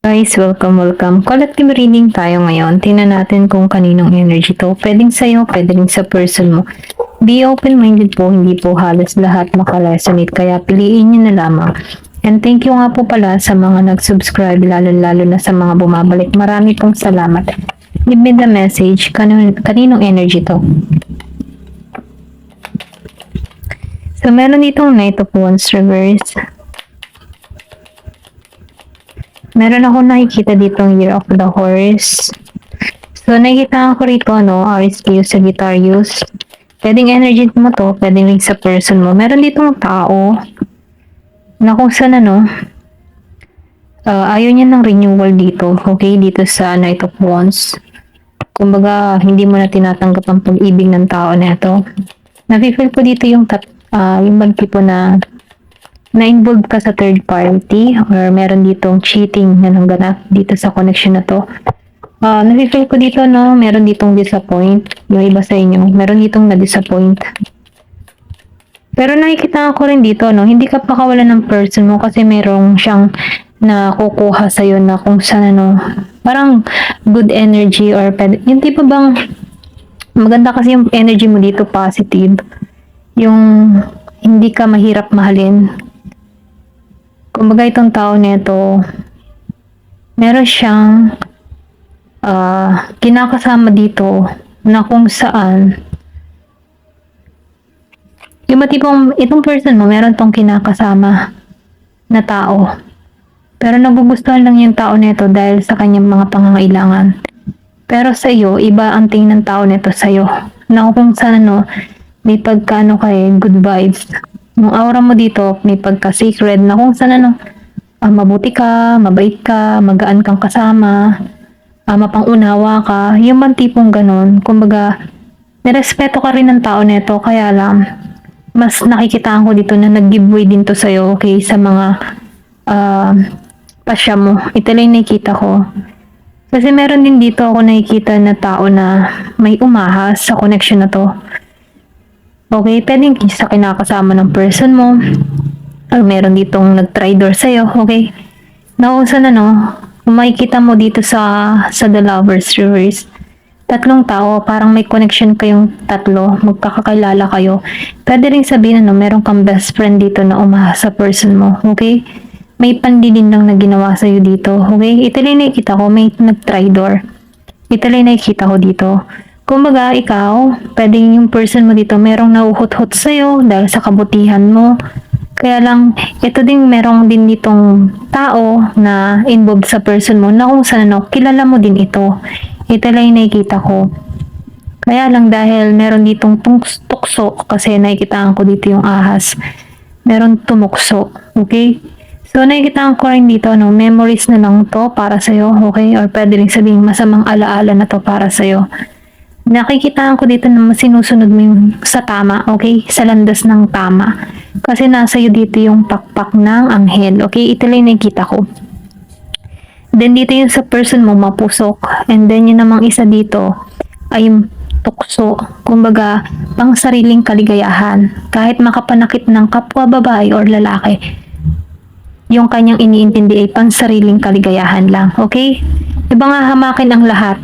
Guys, welcome. Collective reading tayo ngayon. Tingnan natin kung kaninong energy to. Pwedeng sa'yo, pwedeng sa person mo. Be open-minded po, hindi po halos lahat makaresonate. Kaya piliin nyo na lamang. And thank you nga po pala sa mga nag-subscribe, lalo na sa mga bumabalik. Marami pong salamat. Give me the message. Kaninong energy to? So, meron ditong Knight of Wands reverse. Meron ako nakikita ditong Year of the Horse. So, nakikita ko rito, RSQ sa Sagittarius. Pwedeng energy mo to, pwedeng rin sa person mo. Meron ditong tao na kung saan, ayaw niya ng renewal dito. Okay, dito sa Knight of Wands. Kumbaga, hindi mo na tinatanggap ang pag-ibig ng tao na ito. Nafe-feel ko dito yung bang tipo na-involved ka sa third party or meron ditong cheating na nangganap dito sa connection na to. Nafe-feel ko dito, meron ditong disappoint. Yung iba sa inyo, meron ditong na-disappoint. Pero nakikita ko rin dito, hindi ka pakawalan ng person mo kasi merong siyang nakukuha sa'yo na kung saan, parang good energy or yung tipo bang maganda kasi yung energy mo dito, positive. Yung hindi ka mahirap mahalin. Kumbaga itong tao nito, meron siyang kinakasama dito na kung saan yung matipong itong person mo, meron tong kinakasama na tao. Pero nagugustuhan lang yung tao nito dahil sa kanyang mga pangangailangan. Pero sa iyo, iba ang tingin ng tao nito sa iyo. Na kung saan may pagkano kay good vibes. Yung aura mo dito, may pagka-sacred na kung saan mabuti ka, mabait ka, magaan kang kasama, mapangunawa ka, yung man tipong ganun. Kumbaga, nirespeto ka rin ng tao nito, kaya lang, mas nakikitaan ko dito na nag-giveaway din to sa'yo, okay, sa mga pasya mo. Ito lang nakikita ko. Kasi meron din dito ako nakikita na tao na may umahas sa connection na to. Okay, pwedeng sa kinakasama ng person mo. Or meron ditong nag-traitor sa'yo, okay? Na kung saan kung makikita mo dito sa The Lovers Reverse, tatlong tao, parang may connection kayong tatlo, magkakakilala kayo. Pwede rin sabihin meron kang best friend dito na umahas sa person mo, okay? May pandilin lang na ginawa sa'yo dito, okay? Ito lang nakikita ko, may nag-traitor. Ito lang nakikita ko dito. Kumbaga, ikaw, pwedeng yung person mo dito, merong nauhot-hot sa'yo dahil sa kabutihan mo. Kaya lang, ito din merong din ditong tao na involved sa person mo na kung saan kilala mo din ito. Ito lang yung nakikita ko. Kaya lang dahil meron ditong tukso, kasi nakikitaan ko dito yung ahas. Meron tumukso, okay? So, nakikitaan ko rin dito, memories na lang to para sa'yo, okay? Or pwede rin sabihin masamang alaala na to para sa'yo. Nakikitaan ko dito na sinusunod mo yung sa tama, okay? Sa landas ng tama. Kasi nasa iyo dito yung pakpak ng anghel, okay? Ito lang nakikita ko. Then dito yung sa person mo, mapusok. And then yun namang isa dito ay tukso. Kumbaga, pang sariling kaligayahan. Kahit makapanakit ng kapwa babae or lalaki, yung kanyang iniintindi ay pang sariling kaligayahan lang, okay? Diba nga hamakin ang lahat?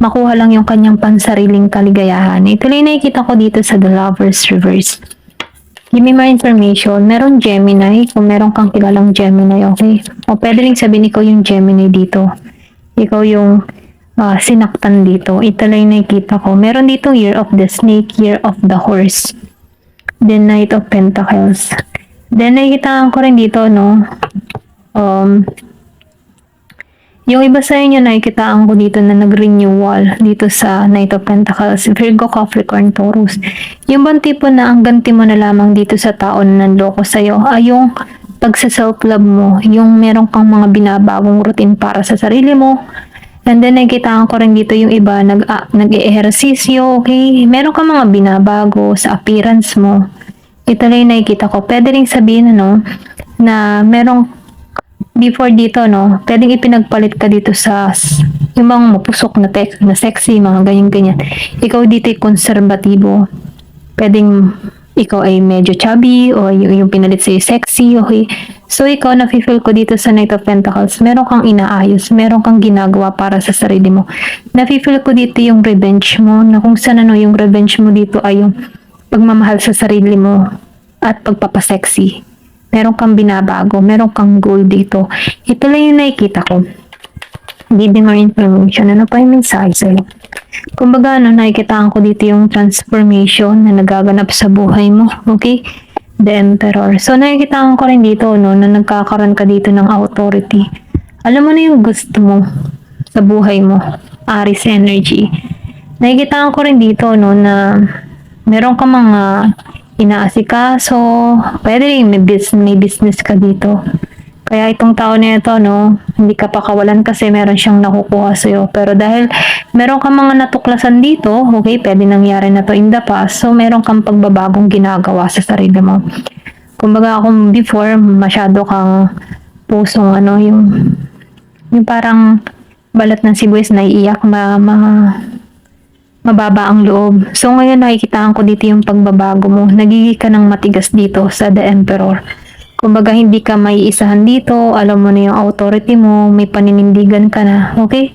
Makuha lang yung kanyang pansariling kaligayahan. Ito lang nakikita ko dito sa The Lovers Reverse. Give me more information. Meron Gemini. Kung meron kang kilalang Gemini, okay? O pwede rin sabihin ikaw yung Gemini dito. Ikaw yung sinaktan dito. Ito lang nakikita ko. Meron dito Year of the Snake, Year of the Horse. The Knight of Pentacles. Then nakikita ko rin dito, yung iba sa inyo nakikitaan ko dito na nag-renewal dito sa Knight of Pentacles, Virgo, Capricorn, Taurus. Yung bang tipo na ang ganti mo na lamang dito sa tao na nanloko sa'yo ay yung pagsa-self-love mo, yung meron kang mga binabagong routine para sa sarili mo. And then nakikitaan ko rin dito yung iba nag-ehersisyo, okay? Meron kang mga binabago sa appearance mo. Ito lang yung nakikita ko. Pwede rin sabihin na merong before dito, pwedeng ipinagpalit ka dito sa yung mga mapusok na sexy, mga ganyan-ganyan. Ikaw dito ay konserbatibo. Pwedeng ikaw ay medyo chubby o yung pinalit sa'yo sexy, okay? So, ikaw, nafe-feel ko dito sa Knight of Pentacles, meron kang inaayos, meron kang ginagawa para sa sarili mo. Nafe-feel ko dito yung revenge mo, na kung saan yung revenge mo dito ay yung pagmamahal sa sarili mo at pagpapasexy. Meron kang binabago, meron kang goal dito. Ito lang yung nakikita ko. Give me more information. Ano pa yung mensahe sa'yo? Kumbaga, nakikitaan ko dito yung transformation na nagaganap sa buhay mo. Okay? The Emperor. So, nakikitaan ko rin dito, na nagkakaroon ka dito ng authority. Alam mo na yung gusto mo sa buhay mo. Aries energy. Nakikitaan ko rin dito, na meron ka mga inaasikaso. Pwede rin may business ka dito. Kaya itong tao na ito, hindi ka pa kawalan kasi meron siyang nakukuha sa'yo. Pero dahil meron kang mga natuklasan dito, okay, pwede nangyari na to in the past. So, meron kang pagbabagong ginagawa sa sarili mo. Kumbaga kung before, masyado kang pusong yung parang balat ng sibuyas na iiyak, mababa ang loob. So, ngayon nakikitaan ko dito yung pagbabago mo. Nagiging ka ng matigas dito sa The Emperor. Kumbaga, hindi ka may isahan dito, alam mo na yung authority mo, may paninindigan ka na, okay?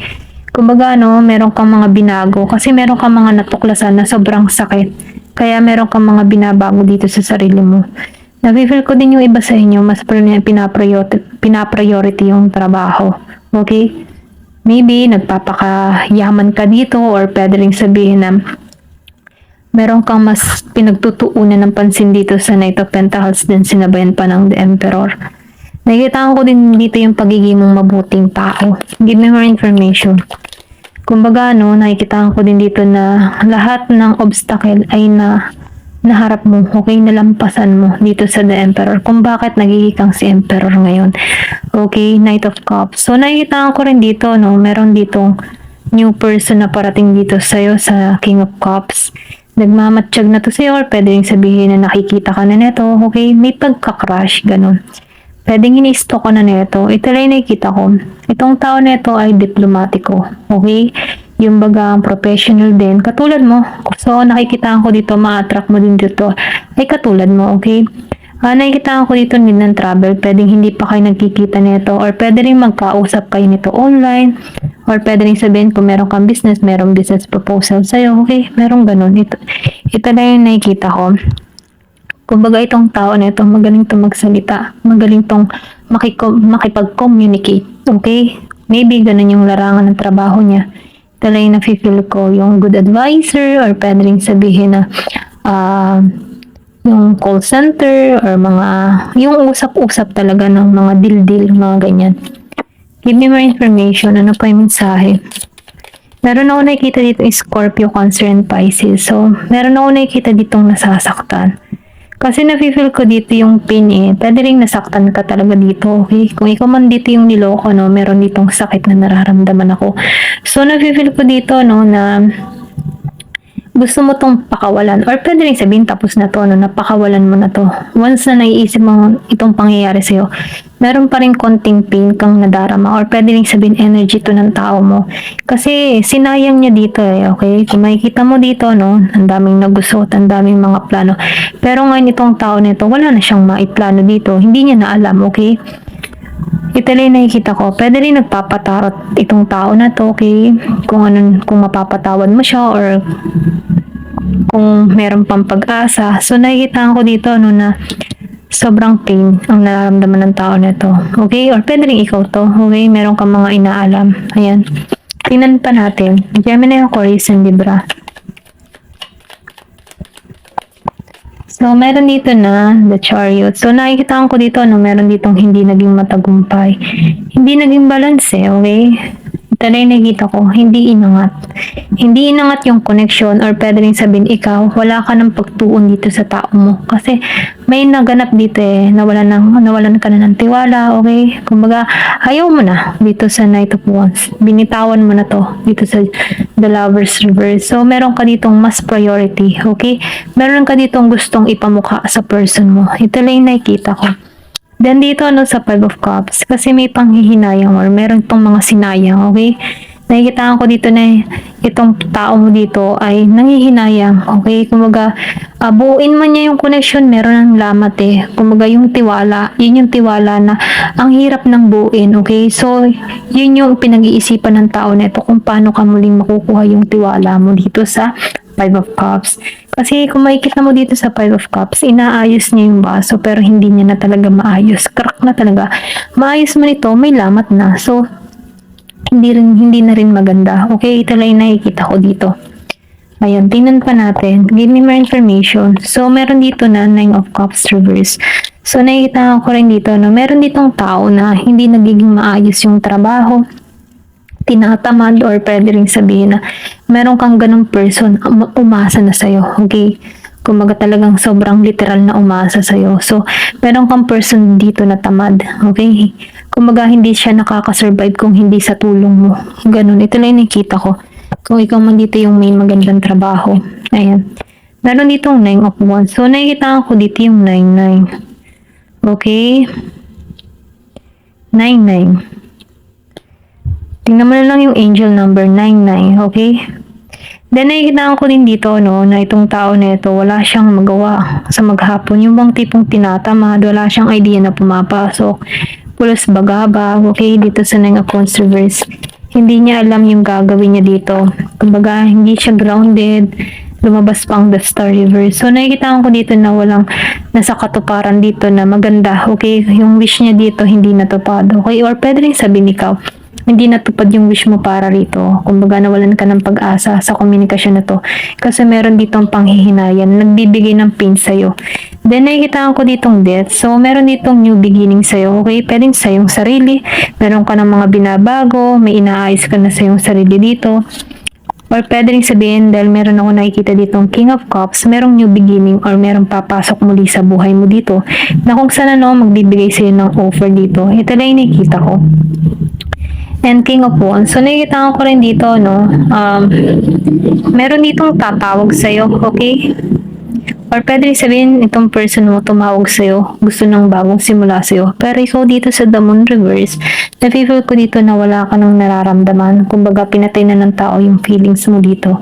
Kumbaga, meron kang mga binago, kasi meron kang mga natuklasan na sobrang sakit. Kaya meron kang mga binabago dito sa sarili mo. Nafe-feel ko din yung iba sa inyo, mas pinapriority yung trabaho, okay? Maybe, nagpapakayaman ka dito, or pwede rin sabihin na meron kang mas pinagtutuunan ng pansin dito sa Knight of Pentacles din sinabayan pa ng The Emperor. Nakikita ko din dito yung pagiging mong mabuting tao. Give me more information. Kumbaga, nakikita ko din dito na lahat ng obstacle ay naharap mo, okay, nalampasan mo dito sa The Emperor. Kung bakit nagiging kang si Emperor ngayon. Okay, Knight of Cups. So, nakikita ko rin dito, meron ditong new person na parating dito sa'yo sa King of Cups. Nagmamatsyag na to sa'yo, or pwede rin sabihin na nakikita ka na neto, okay? May pagka-crush, ganun. Pwedeng ini-stalk ka na neto. Ito lang nakikita ko. Itong tao neto ay diplomatiko, okay? Yung bagang professional din, katulad mo. So, nakikita ko dito, ma-attract mo din dito, ay katulad mo, okay? Nakikita ko dito din ng travel, pwedeng hindi pa kayo nagkikita nito, or pwede rin magkausap kayo nito online, or pwede rin sabihin kung meron kang business, merong business proposal sa'yo, okay? Merong ganun. Ito na yung nakikita ko. Kumbaga itong tao na ito, magaling itong magsalita, magaling itong makipag-communicate, okay? Maybe ganun yung larangan ng trabaho niya. Ito lang yung nafe-feel ko, yung good advisor, or pwede rin sabihin na yung call center, or yung usap-usap talaga ng mga deal-deal, mga ganyan. Give me more information. Ano pa yung mensahe? Meron ako nakikita dito Scorpio, Cancer, and Pisces. So, meron ako nakikita ditong nasasaktan. Kasi nafe-feel ko dito yung pain Pwede rin nasaktan ka talaga dito, okay? Kung ikaw man dito yung niloko, meron ditong sakit na nararamdaman ako. So, nafe-feel ko dito, na gusto mo tong pakawalan, or pwede rin sabihin tapos na to, napakawalan mo na to. Once na naiisip mo itong pangyayari sa'yo, meron pa rin konting pain kang nadarama, or pwede rin sabihin energy to ng tao mo. Kasi sinayang niya dito okay? Kung makikita mo dito, ang daming nagusot, ang daming mga plano. Pero ngayon itong tao nito, wala na siyang maiplano dito. Hindi niya na alam, okay? Ito lang nakikita ko. Pwede rin nagpapatarot itong tao na to, okay? Kung mapapatawad mo siya, or kung meron pang pag-asa. So, nakikita ko dito, na sobrang pain ang nararamdaman ng tao na to. Okay? Or pwede rin ikaw to. Okay? Meron kang mga inaalam. Ayan. Tingnan pa natin. Gemini, Aquarius, and Libra. So, meron dito na the Chariot. So, nakikita ko dito, meron ditong hindi naging matagumpay. Hindi naging balance okay? Ito na yung nakikita ko, hindi inangat. Hindi inangat yung connection, or pwede rin sabihin ikaw, wala ka ng pagtuon dito sa tao mo. Kasi may naganap dito nawalan ka na ng tiwala, okay? Kumbaga, ayaw mo na dito sa Knight of Wands. Binitawan mo na to dito sa The Lover's Reverse. So, meron ka ditong mas priority, okay? Meron ka ditong gustong ipamukha sa person mo. Ito lang yung nakikita ko. Then dito sa Five of Cups, kasi may panghihinayang, or meron itong mga sinayang, okay? Nakikita ko dito na itong tao mo dito ay nanghihinayang. Okay? Kumbaga, buuin man niya yung connection, meron ng lamat eh. Kumbaga, yung tiwala, yun yung tiwala na ang hirap ng buuin. Okay? So, yun yung pinag-iisipan ng tao na ito kung paano ka muling makukuha yung tiwala mo dito sa Five of Cups. Kasi kung makikita mo dito sa Five of Cups, inaayos niya yung baso pero hindi niya na talaga maayos. Crack na talaga. Maayos man ito, may lamat na. So, hindi na rin maganda. Okay, ito lang yung nakikita ko dito. Ayan, tingnan pa natin. Give me more information. So, meron dito na Nine of Cups reverse. So, nakikita ko rin dito, no, meron ditong tao na hindi nagiging maayos yung trabaho, tinatamad, or pwede rin sabihin na meron kang ganong person, umasa na sa'yo, okay? Kumbaga talagang sobrang literal na umasa sa'yo. So, meron kang person dito na tamad, okay? Kumbaga hindi siya nakakasurvive kung hindi sa tulong mo. Ganun, ito lang yung nakita ko. Kung ikaw man dito yung may magandang trabaho. Ayan. Meron ditong 9 of Wands. So, nakikita ko dito yung 9-9. Okay? 9-9. Tingnan mo na lang yung angel number 99, okay? Then nakikita ko din dito, no, na itong tao na ito, wala siyang magawa sa maghapon. Yung bang tipong tinatamad, wala siyang idea na pumapasok. Pulos bagabag, okay, dito sa Nine of Wands reverse. Hindi niya alam yung gagawin niya dito. Kumbaga, hindi siya grounded. Lumabas pa ang the star reverse. So, nakikita ko dito na walang nasa katuparan dito na maganda. Okay, yung wish niya dito hindi natupad. Okay, or pwede rin sabihin ikaw, hindi natupad yung wish mo para rito. Kumbaga, nawalan ka ng pag-asa sa komunikasyon na to. Kasi meron ditong panghihinayan, nagbibigay ng pain sa'yo. Then, nakikita ko ditong death. So, meron ditong new beginning sa'yo. Okay? Pwedeng sa iyong sarili. Meron ka ng mga binabago. May inaayos ka na sa iyong sarili dito. Or pwede rin sabihin, dahil meron ako nakikita ditong King of Cups, merong new beginning or merong papasok muli sa buhay mo dito na kung saan magbibigay sa'yo ng offer dito. Ito lang yung nakikita ko. And King of Wands. So, nakikita ko rin dito, no, meron ditong tatawag sa'yo, okay? Or pwede rin sabihin, itong person mo tumawag sa'yo, gusto ng bagong simula sa'yo. Pero ikaw dito sa The Moon Reverse, na-feel ko dito na wala ka nang nararamdaman. Kumbaga, pinatay na ng tao yung feelings mo dito.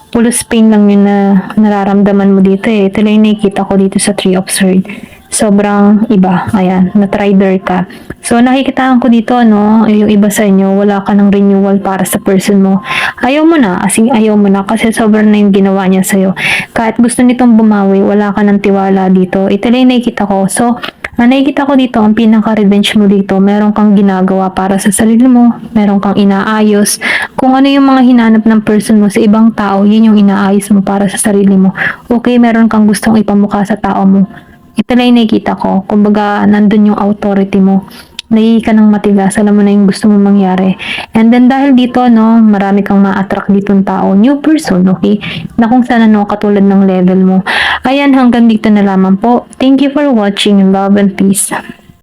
Pulos pain lang yun na nararamdaman mo dito eh. Ito lang yung nakikita ko dito sa Three of Swords. Sobrang iba. Ayan, na-trider ka. So, nakikita ko dito, no, yung iba sa inyo, wala ka ng renewal para sa person mo. Ayaw mo na, asing ayaw mo na, kasi sobrang na yung ginawa niya sa'yo. Kahit gusto nitong bumawi, wala ka ng tiwala dito. Ito lang yung nakikita ko. So, nakikita ko dito, ang pinaka-revenge mo dito, meron kang ginagawa para sa sarili mo, meron kang inaayos. Kung ano yung mga hinanap ng person mo sa ibang tao, yun yung inaayos mo para sa sarili mo. Okay, meron kang gustong ipamukha sa tao mo. Ito lang yung nakikita ko. Kumbaga, nandun yung authority mo. Nagiging ka ng matigas, alam mo na yung gusto mong mangyari. And then dahil dito, no, marami kang ma-attract ditong tao, new person, okay? Na kung saan, no, katulad ng level mo. Ayan, hanggang dito na lamang po. Thank you for watching. Love and peace.